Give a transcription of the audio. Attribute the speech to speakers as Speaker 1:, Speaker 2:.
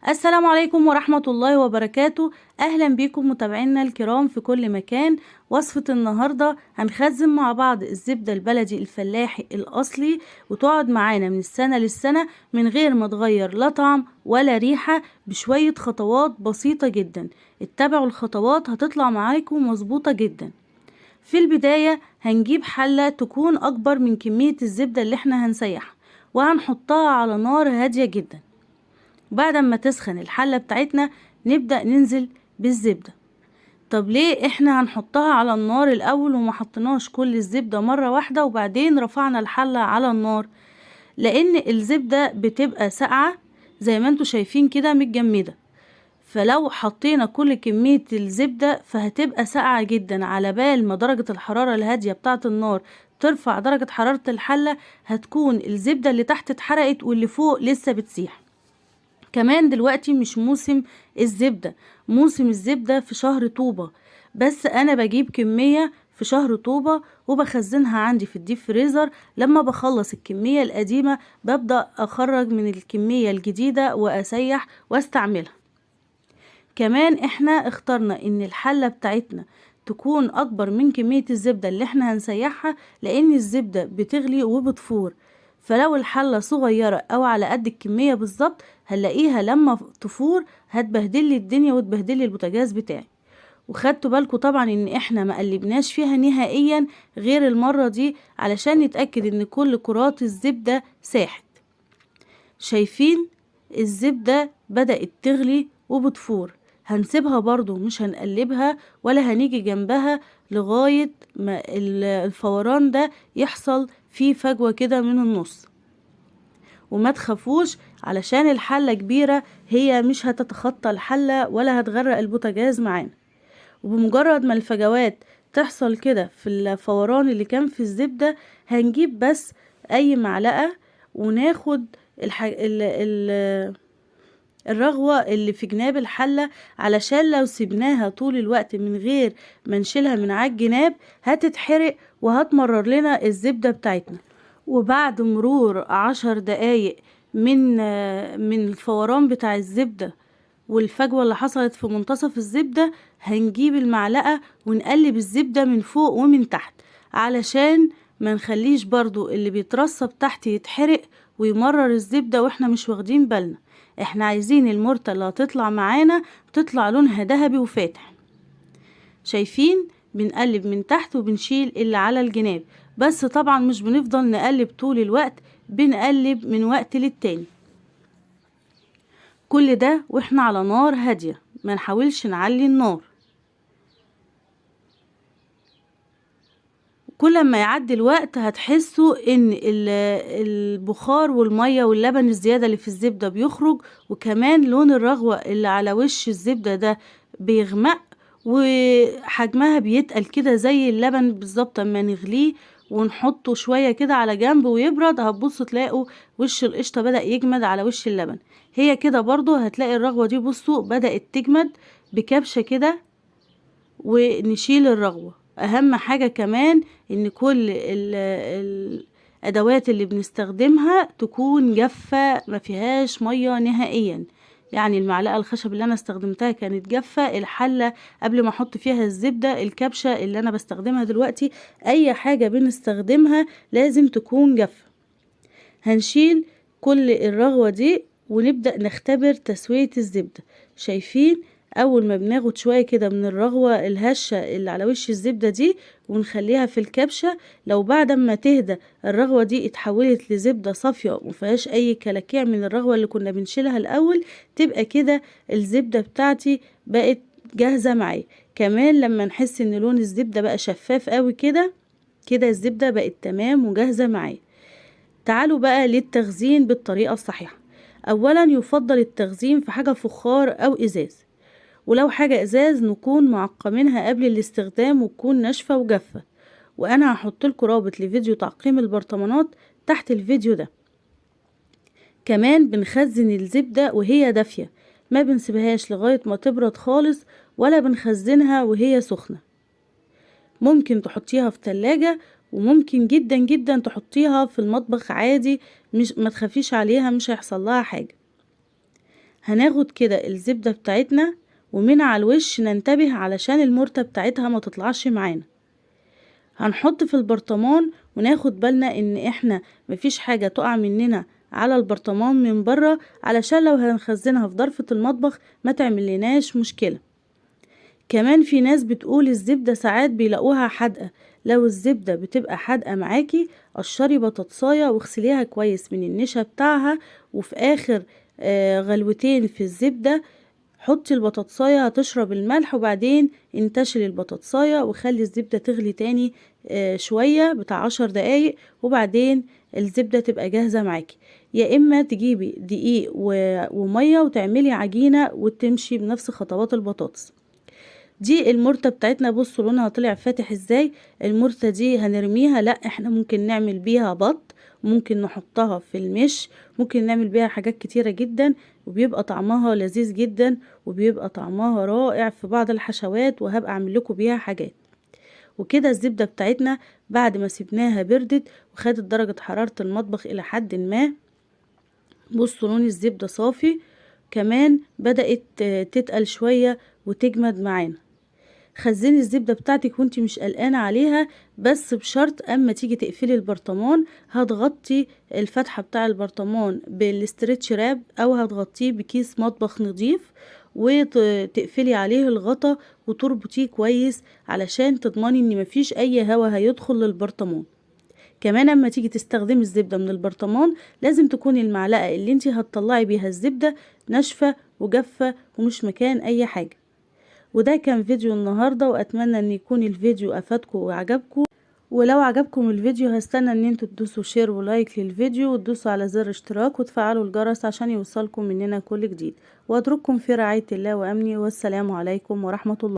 Speaker 1: السلام عليكم ورحمة الله وبركاته. أهلا بكم متابعينا الكرام في كل مكان. وصفة النهاردة هنخزن مع بعض الزبدة البلدي الفلاحي الأصلي، وتقعد معانا من السنة للسنة من غير ما تغير لا طعم ولا ريحة، بشوية خطوات بسيطة جدا. اتبعوا الخطوات هتطلع معاكم مظبوطة جدا. في البداية هنجيب حلة تكون أكبر من كمية الزبدة اللي احنا هنسيحها، وهنحطها على نار هادية جدا. بعد ما تسخن الحلة بتاعتنا نبدأ ننزل بالزبدة. طب ليه احنا هنحطها على النار الاول وما حطيناش كل الزبدة مرة واحدة وبعدين رفعنا الحلة على النار؟ لان الزبدة بتبقى ساقعة زي ما انتوا شايفين كده متجمدة، فلو حطينا كل كمية الزبدة فهتبقى ساقعة جدا. على بال ما درجة الحرارة الهادية بتاعة النار ترفع درجة حرارة الحلة، هتكون الزبدة اللي تحت اتحرقت واللي فوق لسه بتسيح. كمان دلوقتي مش موسم الزبدة، موسم الزبدة في شهر طوبة، بس انا بجيب كمية في شهر طوبة وبخزنها عندي في الديب فريزر. لما بخلص الكمية القديمة ببدأ اخرج من الكمية الجديدة واسيح واستعملها. كمان احنا اخترنا ان الحلة بتاعتنا تكون اكبر من كمية الزبدة اللي احنا هنسيحها، لان الزبدة بتغلي وبتفور. فلو الحلة صغيرة او على قد الكمية بالظبط، هنلاقيها لما تفور هتبهدلي الدنيا وتبهدلي البوتاجاز بتاعي. وخدتوا بالكم طبعا ان احنا ما قلبناش فيها نهائيا غير المرة دي، علشان نتأكد ان كل كرات الزبدة ساحت. شايفين الزبدة بدأت تغلي وبتفور. هنسيبها برضو، مش هنقلبها ولا هنيجي جنبها لغاية ما الفوران ده يحصل فيه فجوة كده من النص. وما تخافوش علشان الحلة كبيرة، هي مش هتتخطى الحلة ولا هتغرق البوتاجاز معانا. وبمجرد ما الفجوات تحصل كده في الفوران اللي كان في الزبدة، هنجيب بس اي معلقة وناخد الرغوة اللي في جناب الحلة، علشان لو سيبناها طول الوقت من غير ما نشيلها من على الجناب هتتحرق وهتمرر لنا الزبدة بتاعتنا. وبعد مرور 10 دقايق من الفوران بتاع الزبدة والفجوة اللي حصلت في منتصف الزبدة، هنجيب المعلقة ونقلب الزبدة من فوق ومن تحت، علشان ما نخليش برضو اللي بيترصب تحت يتحرق ويمرر الزبدة واحنا مش واخدين بالنا. احنا عايزين المرتة اللي هتطلع معانا تطلع لونها ذهبي وفاتح. شايفين بنقلب من تحت وبنشيل اللي على الجناب، بس طبعا مش بنفضل نقلب طول الوقت، بنقلب من وقت للتاني. كل ده واحنا على نار هادية، ما نحاولش نعلي النار. كل ما يعدي الوقت هتحسوا ان البخار والمية واللبن الزيادة اللي في الزبدة بيخرج، وكمان لون الرغوة اللي على وش الزبدة ده بيغمق، وحجمها بيتقل كده زي اللبن بالظبط. اما نغليه ونحطه شوية كده على جنب ويبرد، هتبصوا تلاقوا وش القشطة بدأ يجمد على وش اللبن. هي كده برضو هتلاقي الرغوة دي بصوا بدأت تجمد بكبشة كده. ونشيل الرغوة. اهم حاجة كمان ان كل الادوات اللي بنستخدمها تكون جافة ما فيهاش مية نهائيا. يعني المعلقة الخشب اللي انا استخدمتها كانت جافة، الحلة قبل ما احط فيها الزبدة، الكبشة اللي انا بستخدمها دلوقتي، اي حاجة بنستخدمها لازم تكون جافة. هنشيل كل الرغوة دي ونبدأ نختبر تسوية الزبدة. شايفين اول ما بناخد شوية كده من الرغوة الهشة اللي على وش الزبدة دي ونخليها في الكبشة، لو بعد ما تهدى الرغوة دي اتحولت لزبدة صافية ومفيهاش اي كلاكيع من الرغوة اللي كنا بنشيلها الاول، تبقى كده الزبدة بتاعتي بقت جاهزة معي. كمان لما نحس ان لون الزبدة بقى شفاف قوي كده، كده الزبدة بقت تمام وجاهزة معي. تعالوا بقى للتخزين بالطريقة الصحيحة. اولا يفضل التخزين في حاجة فخار او ازاز، ولو حاجة ازاز نكون معقمينها قبل الاستخدام وتكون ناشفة وجافة. وانا هحط لكم رابط لفيديو تعقيم البرطمانات تحت الفيديو ده. كمان بنخزن الزبدة وهي دافية، ما بنسيبهاش لغاية ما تبرد خالص، ولا بنخزنها وهي سخنة. ممكن تحطيها في تلاجة، وممكن جدا جدا تحطيها في المطبخ عادي، مش ما تخافيش عليها، مش هيحصل لها حاجة. هناخد كده الزبدة بتاعتنا ومن على الوش ننتبه علشان المرتة بتاعتها ما تطلعش معانا. هنحط في البرطمان وناخد بالنا ان احنا مفيش حاجة تقع مننا على البرطمان من بره، علشان لو هنخزنها في ضرفة المطبخ ما تعمل لناش مشكلة. كمان في ناس بتقول الزبدة ساعات بيلاقوها حادقة. لو الزبدة بتبقى حادقة معاكي، قشري بطاطساية واغسليها كويس من النشا بتاعها، وفي اخر غلوتين في الزبدة حطي البطاطساية هتشرب الملح، وبعدين انتشلي البطاطساية وخلي الزبدة تغلي تاني شوية بتاع 10 دقايق، وبعدين الزبدة تبقى جاهزة معاكي. يا اما تجيبي دقيق ومية وتعملي عجينة وتمشي بنفس خطوات البطاطس. دي المرتة بتاعتنا، بصوا لونها طلع فاتح ازاي. المرتة دي هنرميها؟ لا، احنا ممكن نعمل بيها بط، ممكن نحطها في المش، ممكن نعمل بيها حاجات كتيرة جدا، وبيبقى طعمها لذيذ جدا، وبيبقى طعمها رائع في بعض الحشوات، وهبقى اعمل لكم بيها حاجات. وكده الزبدة بتاعتنا بعد ما سيبناها بردت وخدت درجة حرارة المطبخ الى حد ما، بصوا لون الزبدة صافي، كمان بدأت تتقل شوية وتجمد معانا. خزني الزبدة بتاعتك وانتي مش قلقانة عليها، بس بشرط اما تيجي تقفلي البرطمان هتغطي الفتحة بتاع البرطمان بالاسترتش راب، او هتغطيه بكيس مطبخ نظيف وتقفلي عليه الغطا وتربطيه كويس علشان تضمني ان مفيش اي هوا هيدخل للبرطمان. كمان اما تيجي تستخدمي الزبدة من البرطمان لازم تكون المعلقة اللي انتي هتطلعي بيها الزبدة ناشفة وجافة ومش مكان اي حاجة. وده كان فيديو النهاردة، واتمنى ان يكون الفيديو افادكم وعجبكم. ولو عجبكم الفيديو هستنى ان انتوا تدوسوا شير ولايك للفيديو، وتدوسوا على زر اشتراك وتفعلوا الجرس عشان يوصلكم مننا كل جديد. واترككم في رعاية الله وامنه، والسلام عليكم ورحمة الله.